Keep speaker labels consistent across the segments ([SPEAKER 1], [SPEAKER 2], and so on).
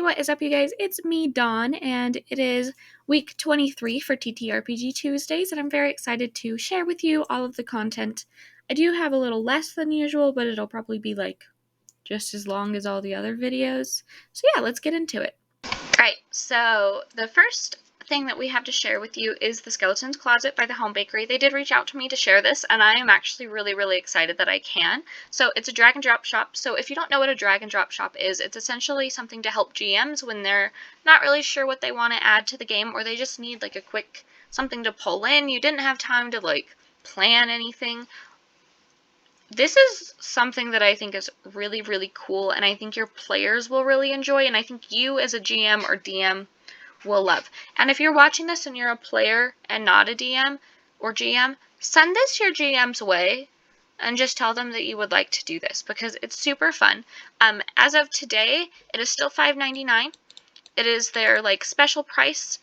[SPEAKER 1] Hey, what is up, you guys? It's me, Dawn, and it is week 23 for TTRPG Tuesdays, and I'm very excited to share with you all of the content. I do have a little less than usual, but it'll probably be like just as long as all the other videos. So yeah, let's get into it. Alright, so the first thing that we have to share with you is the Skeleton's Closet by the Home Bakery. They did reach out to me to share this, and I am actually really excited that I can. So it's a drag and drop shop. So if you don't know what a drag and drop shop is, it's essentially something to help GMs when they're not really sure what they want to add to the game, or they just need like a quick something to pull in. You didn't have time to like plan anything. This is something that I think is really cool, and I think your players will really enjoy, and I think you as a GM or DM will love. And if you're watching this and you're a player and not a DM or GM, send this your GM's way and just tell them that you would like to do this because it's super fun. As of today, it is still $5.99. It is their like special price.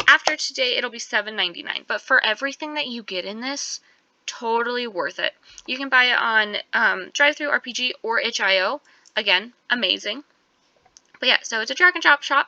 [SPEAKER 1] After today, it'll be $7.99. But for everything that you get in this, totally worth it. You can buy it on DriveThruRPG or itch.io. Again, amazing. But yeah, so it's a drag and drop shop.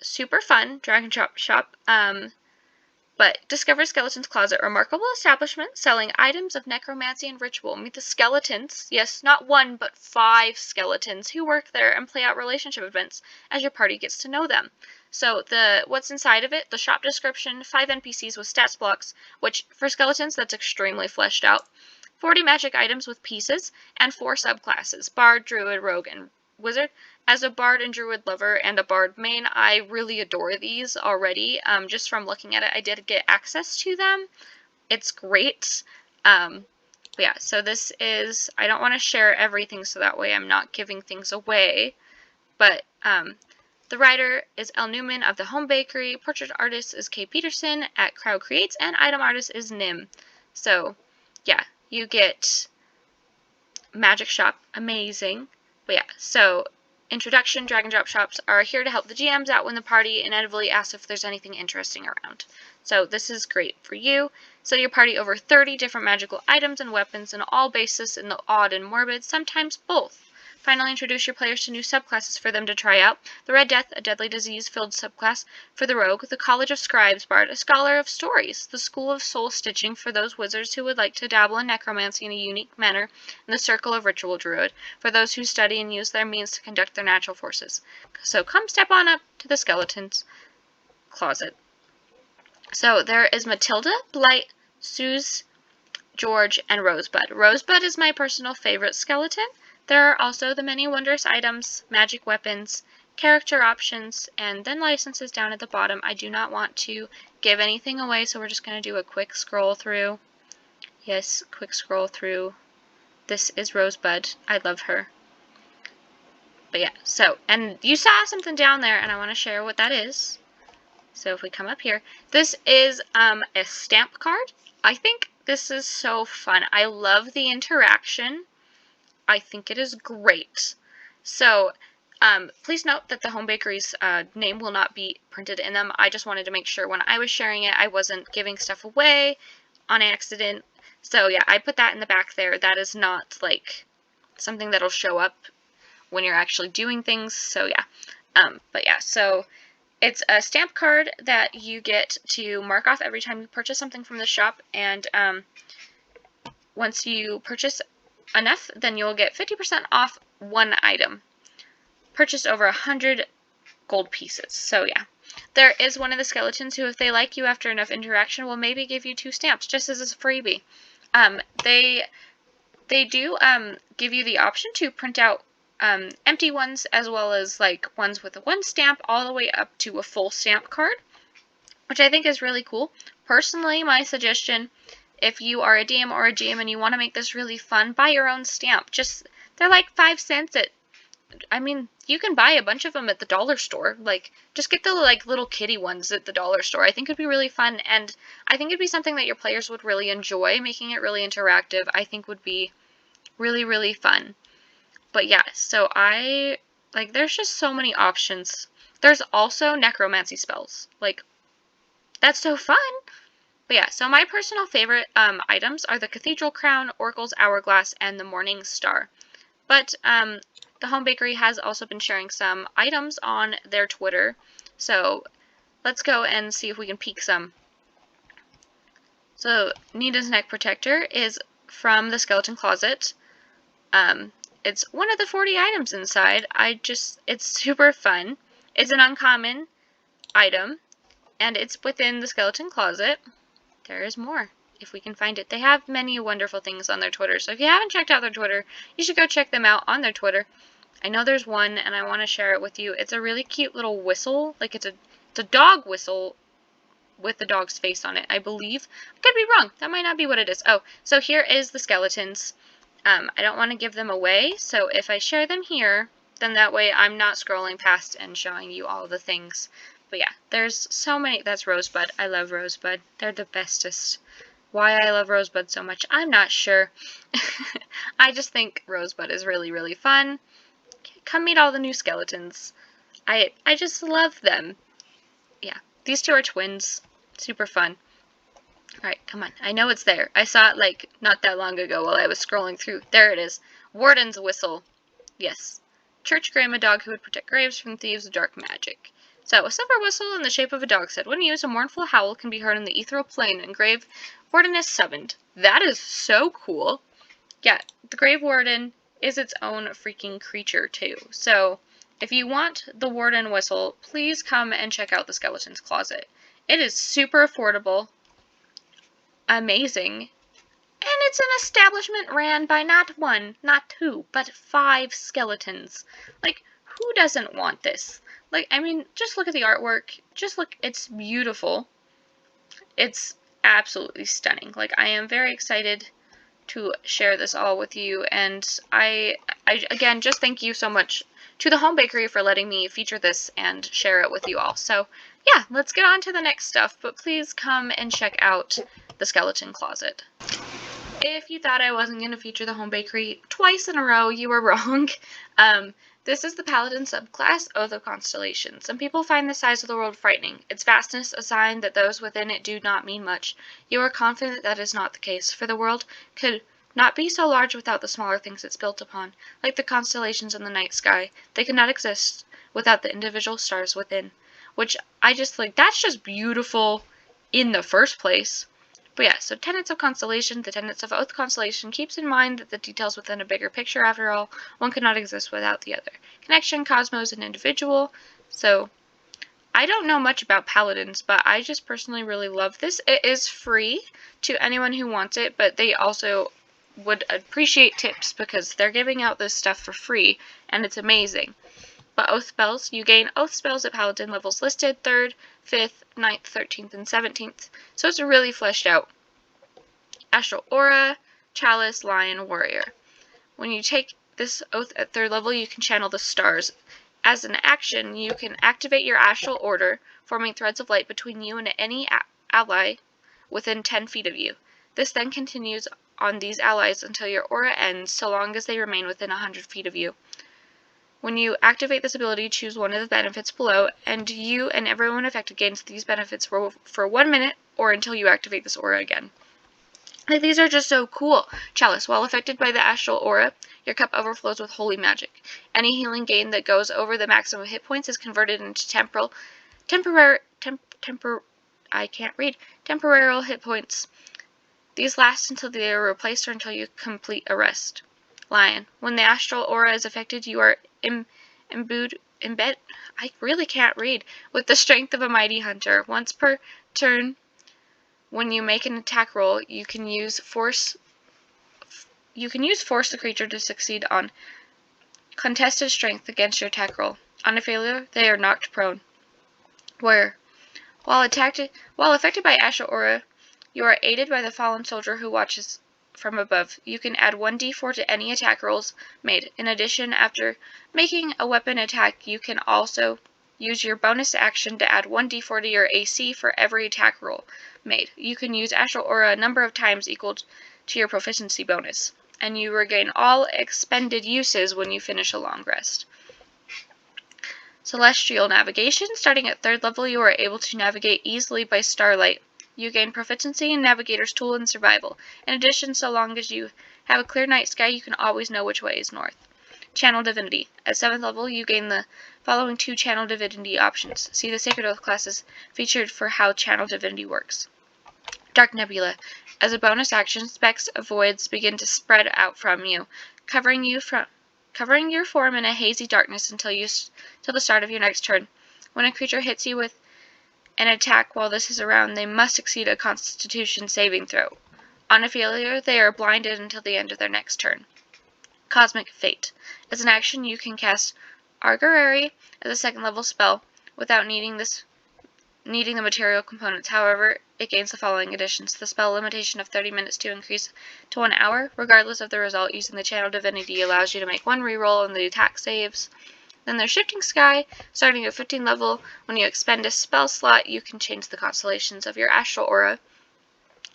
[SPEAKER 1] Super fun drag and drop shop. But discover Skeleton's Closet, remarkable establishment selling items of necromancy and ritual. Meet the skeletons, yes, not one, but 5 skeletons who work there and play out relationship events as your party gets to know them. So what's inside of it, the shop description, 5 NPCs with stats blocks, which for skeletons, that's extremely fleshed out. 40 magic items with pieces, and 4 subclasses, Bard, Druid, Rogue, and Wizard. As a Bard and Druid lover and a Bard main, I really adore these already. Just from looking at it, I did get access to them. It's great. But yeah, so this is, I don't want to share everything so that way I'm not giving things away. But the writer is Elle Newman of the Home Bakery, portrait artist is Kay Peterson at Crowd Creates, and item artist is Nim. So yeah, you get Magic Shop, amazing. But yeah, so introduction, drag and drop shops are here to help the GMs out when the party inevitably asks if there's anything interesting around. So this is great for you. Set your party over 30 different magical items and weapons in all bases in the odd and morbid, sometimes both. Finally, introduce your players to new subclasses for them to try out. The Red Death, a deadly disease-filled subclass for the Rogue. The College of Scribes Bard, a scholar of stories. The School of Soul Stitching for those wizards who would like to dabble in necromancy in a unique manner. And the Circle of Ritual Druid for those who study and use their means to conduct their natural forces. So come step on up to the Skeleton's Closet. So there is Matilda, Blight, Suze, George, and Rosebud. Rosebud is my personal favorite skeleton. There are also the many wondrous items, magic weapons, character options, and then licenses down at the bottom. I do not want to give anything away, so we're just going to do a quick scroll through. Yes, quick scroll through. This is Rosebud. I love her. But yeah, so, and you saw something down there, and I want to share what that is. So if we come up here, this is a stamp card. I think this is so fun. I love the interaction. I think it is great. So please note that the Home Bakery's name will not be printed in them. I just wanted to make sure when I was sharing it, I wasn't giving stuff away on accident. So yeah, I put that in the back there. That is not like something that'll show up when you're actually doing things. So yeah, but yeah, so it's a stamp card that you get to mark off every time you purchase something from the shop, and once you purchase enough, then you'll get 50% off one item purchased over 100 gold pieces. So yeah, there is one of the skeletons who, if they like you after enough interaction, will maybe give you 2 stamps just as a freebie. They do give you the option to print out empty ones as well as like ones with a 1 stamp all the way up to a full stamp card, which I think is really cool. Personally, my suggestion, if you are a DM or a GM and you want to make this really fun, buy your own stamp. They're like 5 cents you can buy a bunch of them at the dollar store. Like, just get the like little kitty ones at the dollar store. I think it'd be really fun, and I think it'd be something that your players would really enjoy. Making it really interactive, I think would be really fun. But yeah, so there's just so many options. There's also necromancy spells. Like, that's so fun! But yeah, so my personal favorite items are the Cathedral Crown, Oracle's Hourglass, and the Morning Star. But the Home Bakery has also been sharing some items on their Twitter, so let's go and see if we can peek some. So Nita's neck protector is from the skeleton closet. It's one of the 40 items inside. It's super fun. It's an uncommon item, and it's within the skeleton closet. There is more, if we can find it. They have many wonderful things on their Twitter, so if you haven't checked out their Twitter, you should go check them out on their Twitter. I know there's one, and I want to share it with you. It's a really cute little whistle. Like, it's a dog whistle with the dog's face on it, I believe. I could be wrong. That might not be what it is. Oh, so here is the skeletons. I don't want to give them away, so if I share them here, then that way I'm not scrolling past and showing you all the things. But yeah, there's so many. That's Rosebud. I love Rosebud. They're the bestest. Why I love Rosebud so much, I'm not sure. I just think Rosebud is really, really fun. Come meet all the new skeletons. I just love them. Yeah, these two are twins. Super fun. Alright, come on. I know it's there. I saw it, like, not that long ago while I was scrolling through. There it is. Warden's Whistle. Yes. Church grandma dog who would protect graves from thieves of dark magic. So, a silver whistle in the shape of a dog's head. When used, a mournful howl can be heard in the ethereal plane, and grave warden is summoned. That is so cool. Yeah, the grave warden is its own freaking creature, too. So, if you want the warden whistle, please come and check out the Skeleton's Closet. It is super affordable. Amazing. And it's an establishment ran by not one, not two, but 5 skeletons. Like, who doesn't want this? Like, I mean, just look at the artwork. Just look, it's beautiful. It's absolutely stunning. Like, I am very excited to share this all with you, and I again, just thank you so much to the Home Bakery for letting me feature this and share it with you all. So, yeah, let's get on to the next stuff, but please come and check out the Skeleton Closet. If you thought I wasn't going to feature the Home Bakery twice in a row, you were wrong. This is the Paladin subclass, Oath of Constellation. Some people find the size of the world frightening, its vastness a sign that those within it do not mean much. You are confident that is not the case, for the world could not be so large without the smaller things it's built upon. Like the constellations in the night sky, they could not exist without the individual stars within. Which, I just like, that's just beautiful in the first place. But yeah, so tenets of Constellation, the tenets of Oath Constellation keeps in mind that the details within a bigger picture, after all, one could not exist without the other. Connection, cosmos, and individual. So, I don't know much about Paladins, but I just personally really love this. It is free to anyone who wants it, but they also would appreciate tips because they're giving out this stuff for free, and it's amazing. But Oath spells, you gain Oath spells at Paladin levels listed 3rd, 5th, 9th, 13th, and 17th. So it's really fleshed out. Astral Aura, Chalice, Lion, Warrior. When you take this Oath at 3rd level, you can channel the stars. As an action, you can activate your Astral Order, forming threads of light between you and any ally within 10 feet of you. This then continues on these allies until your aura ends, so long as they remain within 100 feet of you. When you activate this ability, choose one of the benefits below, and you and everyone affected gains these benefits for 1 minute or until you activate this aura again. Like, these are just so cool. Chalice. While affected by the astral aura, your cup overflows with holy magic. Any healing gain that goes over the maximum hit points is converted into temporal hit points. These last until they are replaced or until you complete a rest. Lion. When the astral aura is affected, you are imbued I really can't read, with the strength of a mighty hunter. Once per turn, when you make an attack roll, you can use force the creature to succeed on contested strength against your attack roll. On a failure, they are knocked prone. While affected by astral aura, you are aided by the fallen soldier who watches from above. You can add 1d4 to any attack rolls made. In addition, after making a weapon attack, you can also use your bonus action to add 1d4 to your AC for every attack roll made. You can use Astral Aura a number of times equal to your proficiency bonus, and you regain all expended uses when you finish a long rest. Celestial Navigation. Starting at 3rd level, you are able to navigate easily by starlight. You gain proficiency in Navigator's Tool and Survival. In addition, so long as you have a clear night sky, you can always know which way is north. Channel Divinity. At 7th level, you gain the following 2 Channel Divinity options. See the Sacred Oath classes featured for how Channel Divinity works. Dark Nebula. As a bonus action, specks of voids begin to spread out from you, covering your form in a hazy darkness until the start of your next turn. When a creature hits you with an attack while this is around, they must succeed a Constitution saving throw. On a failure, they are blinded until the end of their next turn. Cosmic Fate. As an action, you can cast Augury as a 2nd level spell without needing the material components. However, it gains the following additions. The spell limitation of 30 minutes to increase to 1 hour, regardless of the result. Using the Channel Divinity allows you to make 1 reroll on the attack saves. Then there's Shifting Sky. Starting at 15th level, when you expend a spell slot, you can change the constellations of your astral aura.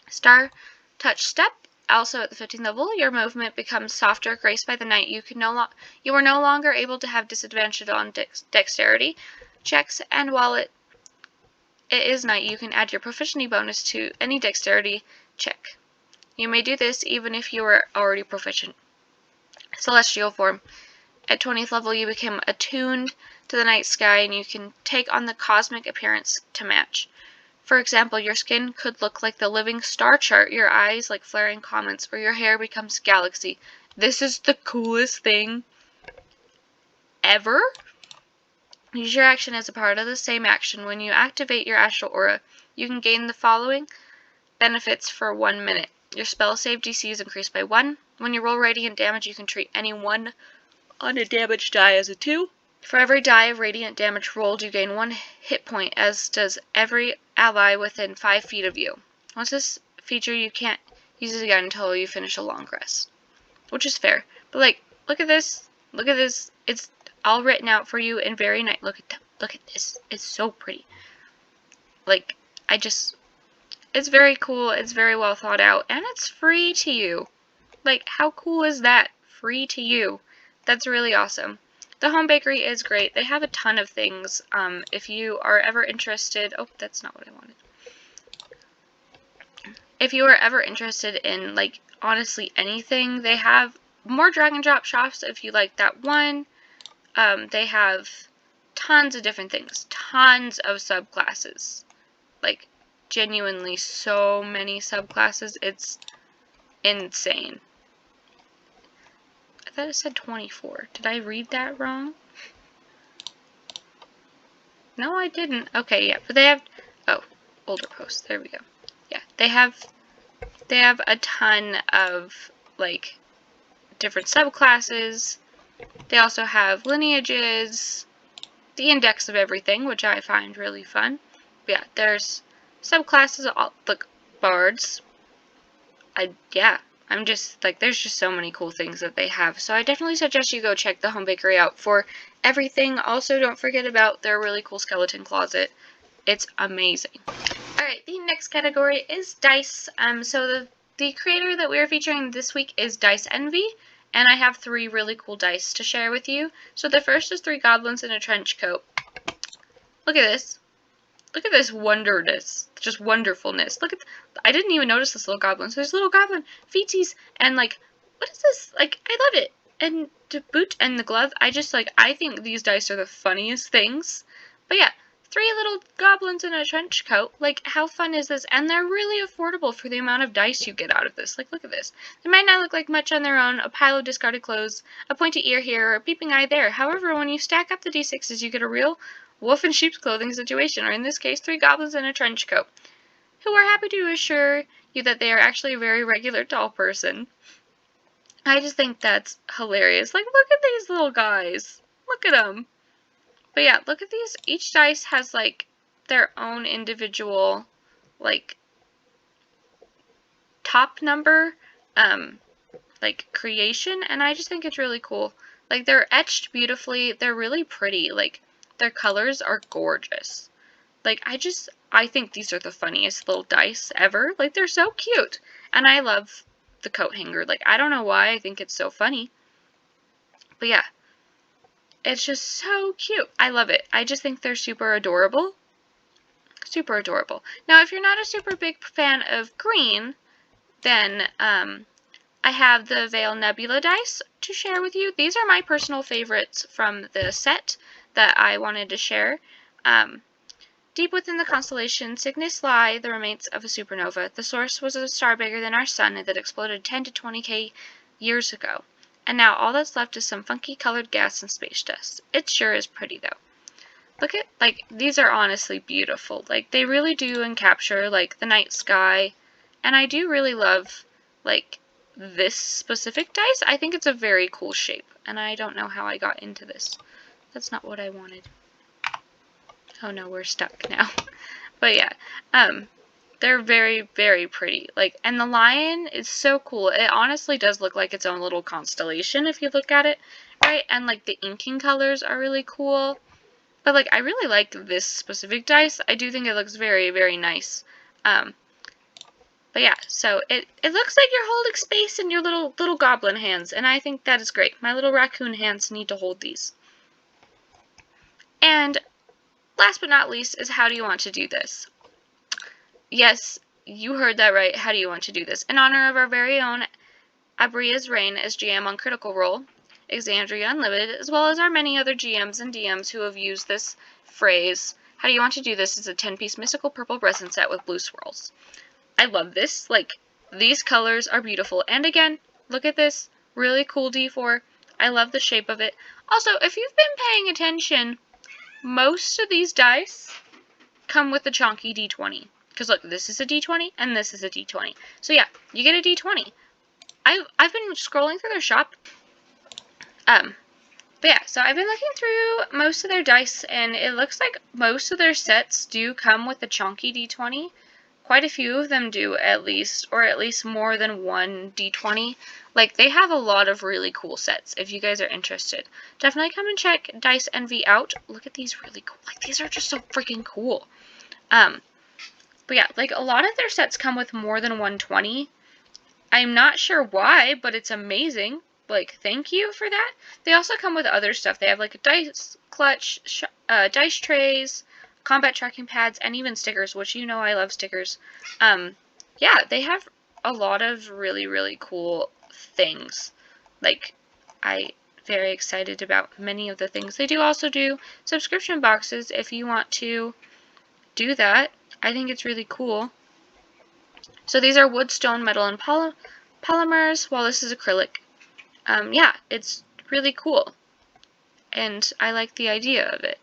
[SPEAKER 1] Star Touch Step. Also at the 15th level, your movement becomes softer, graced by the night. You are no longer able to have disadvantage on dexterity checks, and while it is night, you can add your proficiency bonus to any dexterity check. You may do this even if you are already proficient. Celestial Form. At 20th level, you become attuned to the night sky, and you can take on the cosmic appearance to match. For example, your skin could look like the living star chart, your eyes like flaring comets, or your hair becomes galaxy. This is the coolest thing ever. Use your action as a part of the same action. When you activate your astral aura, you can gain the following benefits for 1 minute. Your spell save DC is increased by 1. When you roll radiant damage, you can treat anyone on a damage die as a 2. For every die of radiant damage rolled, you gain 1 hit point, as does every ally within 5 feet of you. Once this feature, you can't use it again until you finish a long rest. Which is fair. But like, look at this. Look at this. It's all written out for you in very nice. Look at this. It's so pretty. Like, it's very cool. It's very well thought out, and it's free to you. Like, how cool is that? Free to you. That's really awesome. The home bakery is great. They have a ton of things. If you are ever interested, oh, that's not what I wanted. If you are ever interested in, like, honestly anything, they have more drag and drop shops if you like that one. They have tons of different things. Tons of subclasses. Like, genuinely so many subclasses. It's insane. I thought it said 24. Did I read that wrong? No, I didn't. Okay, yeah, but they have, oh, older posts. There we go. Yeah, they have a ton of, like, different subclasses. They also have lineages, the index of everything, which I find really fun. But yeah, there's subclasses, all the bards. I'm just, like, there's just so many cool things that they have. So I definitely suggest you go check the home bakery out for everything. Also, don't forget about their really cool skeleton closet. It's amazing. Alright, the next category is dice. So the creator that we are featuring this week is Dice Envy, and I have 3 really cool dice to share with you. So the first is 3 goblins in a trench coat. Look at this. Look at this wonderness, just wonderfulness. Look at, I didn't even notice this little goblin. So there's little goblin feetsies, and like, what is this? Like, I love it. And the boot and the glove, I think these dice are the funniest things. But yeah, 3 little goblins in a trench coat. Like, how fun is this? And they're really affordable for the amount of dice you get out of this. Like, look at this. They might not look like much on their own. A pile of discarded clothes, a pointy ear here, or a peeping eye there. However, when you stack up the d6s, you get a real wolf in sheep's clothing situation, or in this case, 3 goblins in a trench coat, who are happy to assure you that they are actually a very regular tall person. I just think that's hilarious. Like, look at these little guys. Look at them. But yeah, look at these. Each dice has, like, their own individual, like, top number, like, creation, and I just think it's really cool. Like, they're etched beautifully. They're really pretty. Like, their colors are gorgeous. Like, I think these are the funniest little dice ever. Like, they're so cute. And I love the coat hanger. Like, I don't know why I think it's so funny. But yeah, it's just so cute. I love it. I just think they're super adorable. Super adorable. Now, if you're not a super big fan of green, then I have the Veil Nebula dice to share with you. These are my personal favorites from the set that I wanted to share. Deep within the constellation Cygnus lie the remains of a supernova. The source was a star bigger than our sun that exploded 10 to 20k years ago. And now all that's left is some funky colored gas and space dust. It sure is pretty though. Look at, like, these are honestly beautiful. Like, they really do encapture, like, the night sky. And I do really love, like, this specific dice. I think it's a very cool shape. And I don't know how I got into this. That's not what I wanted. Oh no, we're stuck now. But yeah, they're very, very pretty. Like, and the lion is so cool. It honestly does look like its own little constellation if you look at it, right? And like the inking colors are really cool. But like, I really like this specific dice. I do think it looks very, very nice. But yeah, so it looks like you're holding space in your little goblin hands, and I think that is great. My little raccoon hands need to hold these. And last but not least is how do you want to do this? Yes, you heard that right. How do you want to do this? In honor of our very own Abria's reign as GM on Critical Role, Exandria Unlimited, as well as our many other GMs and DMs who have used this phrase, how do you want to do this is a 10-piece mystical purple resin set with blue swirls. I love this. Like, these colors are beautiful. And again, look at this. Really cool D4. I love the shape of it. Also, if you've been paying attention, most of these dice come with the chonky D20. Because look, this is a D20 and this is a D20. So yeah, you get a D20. I've been scrolling through their shop. But yeah, so I've been looking through most of their dice, and it looks like most of their sets do come with a chonky D20. Quite a few of them do, at least, or at least more than one D20. Like, they have a lot of really cool sets, if you guys are interested. Definitely come and check Dice Envy out. Look at these really cool. Like, these are just so freaking cool. But yeah, like, a lot of their sets come with more than 120. I'm not sure why, but it's amazing. Like, thank you for that. They also come with other stuff. They have, like, a dice clutch, dice trays, combat tracking pads, and even stickers, which you know I love stickers. Yeah, they have a lot of really, really cool things. Like, I'm very excited about many of the things. They do also do subscription boxes if you want to do that. I think it's really cool. So these are wood, stone, metal, and polymers, while this is acrylic. Yeah, it's really cool. And I like the idea of it.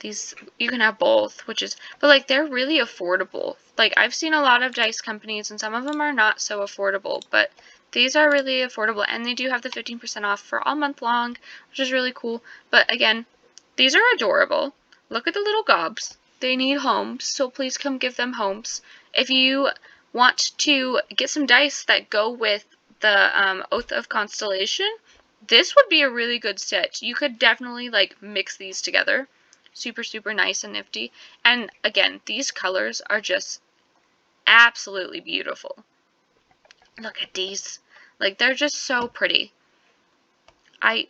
[SPEAKER 1] These, you can have both, which is, but like, they're really affordable. Like, I've seen a lot of dice companies, and some of them are not so affordable, but these are really affordable, and they do have the 15% off for all month long, which is really cool. But again, these are adorable. Look at the little gobs. They need homes, so please come give them homes. If you want to get some dice that go with the Oath of Constellation, this would be a really good set. You could definitely, like, mix these together. Super, super nice and nifty. And again, these colors are just absolutely beautiful. Look at these. Like, they're just so pretty. I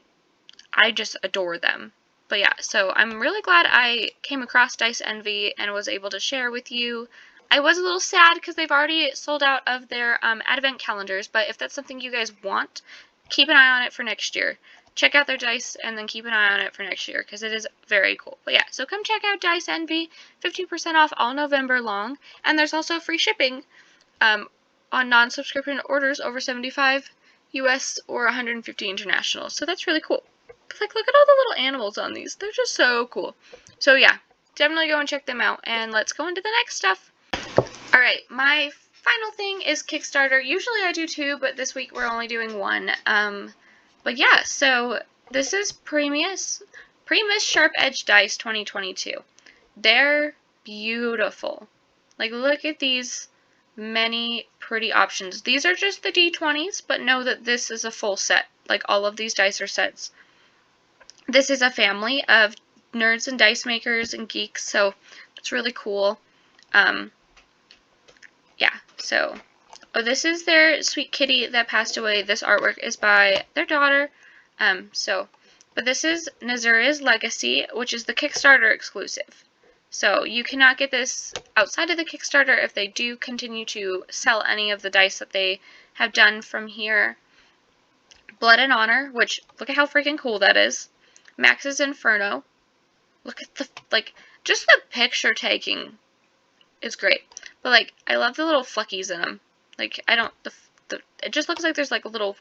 [SPEAKER 1] just adore them. But yeah, so I'm really glad I came across Dice Envy and was able to share with you. I was a little sad because they've already sold out of their advent calendars, but if that's something you guys want, keep an eye on it for next year. Check out their dice and then keep an eye on it for next year because it is very cool. But yeah, so come check out Dice Envy, 15% off all November long, and there's also free shipping on non-subscription orders over 75 US or 150 international. So that's really cool. But like, look at all the little animals on these. They're just so cool. So yeah, definitely go and check them out. And let's go into the next stuff. Alright, my final thing is Kickstarter. Usually I do two, but this week we're only doing one. But yeah, so this is Primus Sharp Edge Dice 2022. They're beautiful. Like, look at these many pretty options. These are just the D20s, but know that this is a full set. Like, all of these dice are sets. This is a family of nerds and dice makers and geeks, so it's really cool. Yeah, so, oh, this is their sweet kitty that passed away. This artwork is by their daughter. But this is Nazuria's Legacy, which is the Kickstarter exclusive. So you cannot get this outside of the Kickstarter if they do continue to sell any of the dice that they have done from here. Blood and Honor, which, look at how freaking cool that is. Max's Inferno. Look at the, like, just the picture taking is great. But, like, I love the little fleckies in them. Like, I don't, it just looks like there's, like, little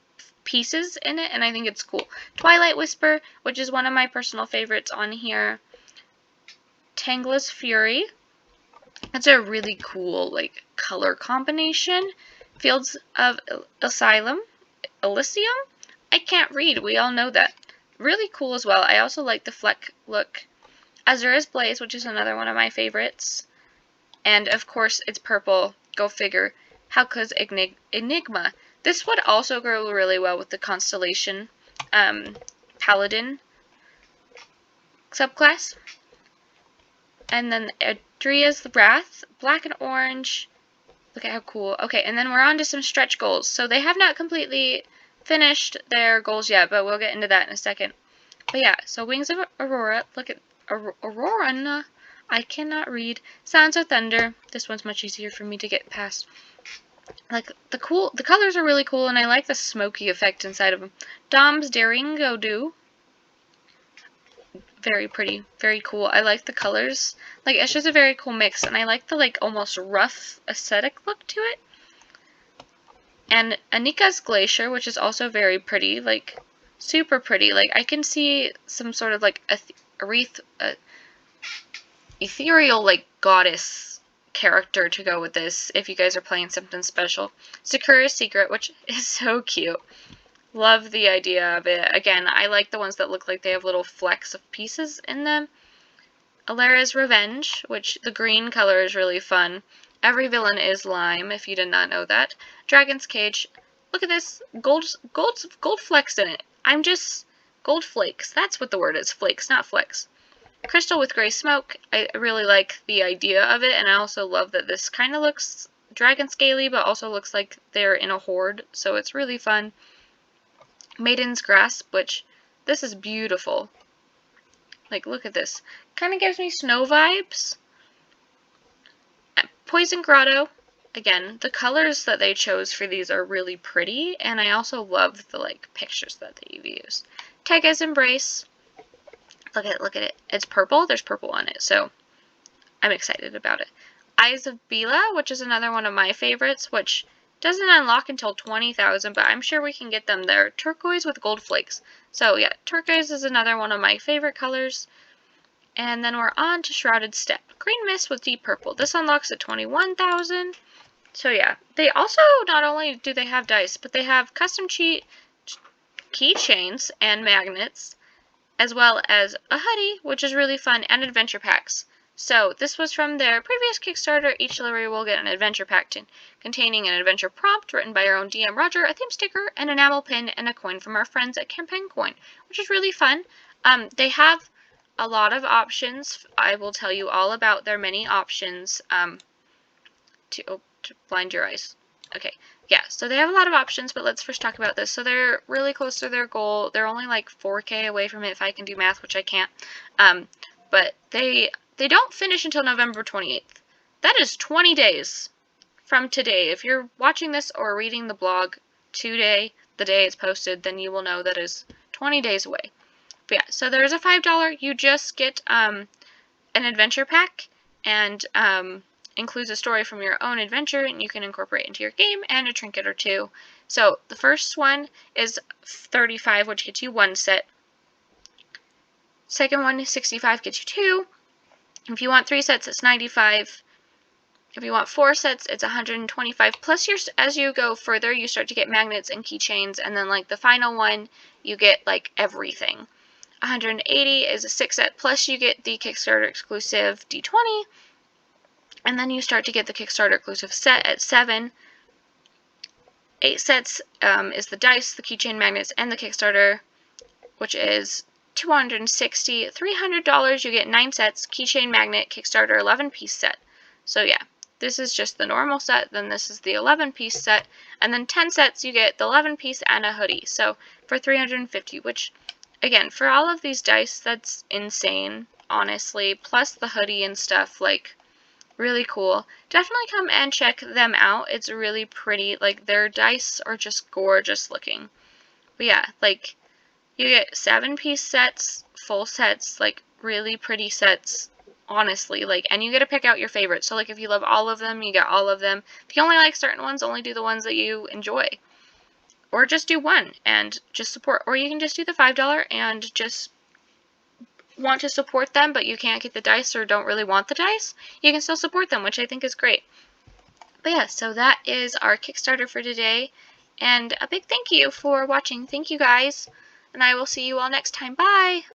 [SPEAKER 1] pieces in it, and I think it's cool. Twilight Whisper, which is one of my personal favorites on here. Tangless Fury. That's a really cool, like, color combination. Fields of Elysium? I can't read, we all know that. Really cool as well. I also like the Fleck look. Azura's Blaze, which is another one of my favorites. And, of course, it's purple. Go figure. Hauka's Enigma. This would also go really well with the Constellation Paladin subclass. And then Adria's Wrath, black and orange. Look at how cool. Okay, and then we're on to some stretch goals. So they have not completely finished their goals yet, but we'll get into that in a second. But yeah, so Wings of Aurora. Look at Aurora. I cannot read. Sounds of Thunder. This one's much easier for me to get past. Like, the colors are really cool, and I like the smoky effect inside of them. Dom's Daring Go Do. Very pretty, very cool. I like the colors. Like, it's just a very cool mix, and I like the, like, almost rough aesthetic look to it. And Anika's Glacier, which is also very pretty, like, super pretty. Like, I can see some sort of, like, ethereal, like, goddess character to go with this if you guys are playing something special. Sakura's Secret, which is so cute. Love the idea of it. Again, I like the ones that look like they have little flecks of pieces in them. Alara's Revenge, which the green color is really fun. Every villain is lime, if you did not know that. Dragon's Cage. Look at this. Gold flecks in it. Gold flakes. That's what the word is. Flakes, not flecks. Crystal with Gray Smoke. I really like the idea of it, and I also love that this kind of looks dragon scaly, but also looks like they're in a horde, so it's really fun. Maiden's Grasp, which, this is beautiful. Like, look at this. Kind of gives me snow vibes. Poison Grotto. Again, the colors that they chose for these are really pretty, and I also love the, like, pictures that they've used. Tega's Embrace. Look at it. It's purple. There's purple on it, so I'm excited about it. Eyes of Bila, which is another one of my favorites, which doesn't unlock until 20,000, but I'm sure we can get them there. Turquoise with gold flakes. So yeah, turquoise is another one of my favorite colors. And then we're on to Shrouded Step. Green Mist with deep purple. This unlocks at 21,000. So yeah, they also, not only do they have dice, but they have custom keychains and magnets, as well as a hoodie, which is really fun, and adventure packs. So, this was from their previous Kickstarter. Each delivery will get an adventure pack containing an adventure prompt written by our own DM Roger, a theme sticker, an enamel pin, and a coin from our friends at Campaign Coin, which is really fun. They have a lot of options. I will tell you all about their many options to blind your eyes. Okay, yeah, so they have a lot of options, but let's first talk about this. So they're really close to their goal. They're only like 4K away from it if I can do math, which I can't. But they don't finish until November 28th. That is 20 days from today. If you're watching this or reading the blog today, the day it's posted, then you will know that is 20 days away. But yeah, so there's a $5. You just get an adventure pack, and includes a story from your own adventure, and you can incorporate into your game, and a trinket or two. So the first one is 35, which gets you one set. Second one is 65, gets you two. If you want 3 sets, it's 95. If you want 4 sets, it's 125. Plus, as you go further, you start to get magnets and keychains, and then like the final one, you get like everything. 180 is a 6 set, plus you get the Kickstarter exclusive D20. And then you start to get the Kickstarter exclusive set at 7. 8 sets is the dice, the keychain magnets, and the Kickstarter, which is $260. $300, you get 9 sets, keychain magnet, Kickstarter 11-piece set. So yeah, this is just the normal set, then this is the 11-piece set, and then 10 sets you get the 11-piece and a hoodie. So for $350, which, again, for all of these dice, that's insane, honestly. Plus the hoodie and stuff, like, Really cool. Definitely come and check them out. It's really pretty. Like, their dice are just gorgeous looking. But yeah, like, you get 7-piece sets, full sets, like, really pretty sets, honestly. Like, and you get to pick out your favorites. So, like, if you love all of them, you get all of them. If you only like certain ones, only do the ones that you enjoy. Or just do one and just support. Or you can just do the $5 and just want to support them, but you can't get the dice or don't really want the dice. You can still support them, which I think is great. But yeah, so that is our Kickstarter for today. And a big thank you for watching. Thank you guys. And I will see you all next time. Bye!